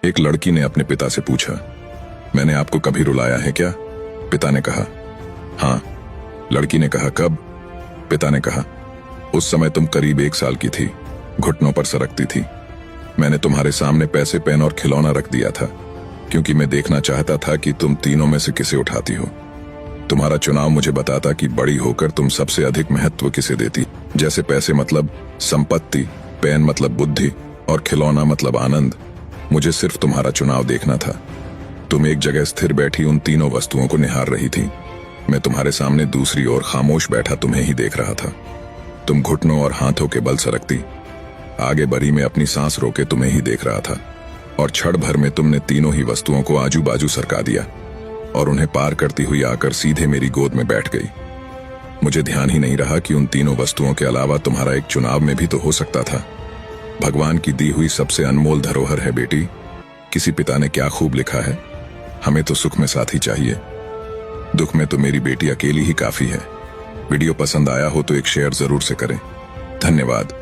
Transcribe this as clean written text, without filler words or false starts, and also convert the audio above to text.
एक लड़की ने अपने पिता से पूछा, मैंने आपको कभी रुलाया है क्या? पिता ने कहा, हाँ। लड़की ने कहा, कब? पिता ने कहा, उस समय तुम करीब 1 साल की थी, घुटनों पर सरकती थी। मैंने तुम्हारे सामने पैसे, पेन और खिलौना रख दिया था, क्योंकि मैं देखना चाहता था कि तुम तीनों में से किसे उठाती हो। तुम्हारा चुनाव मुझे बताता कि बड़ी होकर तुम सबसे अधिक महत्व किसे देती। जैसे पैसे मतलब संपत्ति, पेन मतलब बुद्धि और खिलौना मतलब आनंद। मुझे सिर्फ तुम्हारा चुनाव देखना था। तुम एक जगह स्थिर बैठी उन तीनों वस्तुओं को निहार रही थी। मैं तुम्हारे सामने दूसरी ओर खामोश बैठा तुम्हें ही देख रहा था। तुम घुटनों और हाथों के बल सरकती, आगे बढ़ी मैं अपनी सांस रोके तुम्हें ही देख रहा था, और क्षण भर में तुमने तीनों ही वस्तुओं को आजू बाजू सरका दिया और उन्हें पार करती हुई आकर सीधे मेरी गोद में बैठ गई। मुझे ध्यान ही नहीं रहा कि उन तीनों वस्तुओं के अलावा तुम्हारा एक चुनाव में भी तो हो सकता था। भगवान की दी हुई सबसे अनमोल धरोहर है बेटी। किसी पिता ने क्या खूब लिखा है, हमें तो सुख में साथी चाहिए, दुख में तो मेरी बेटी अकेली ही काफी है। वीडियो पसंद आया हो तो एक शेयर जरूर से करें। धन्यवाद।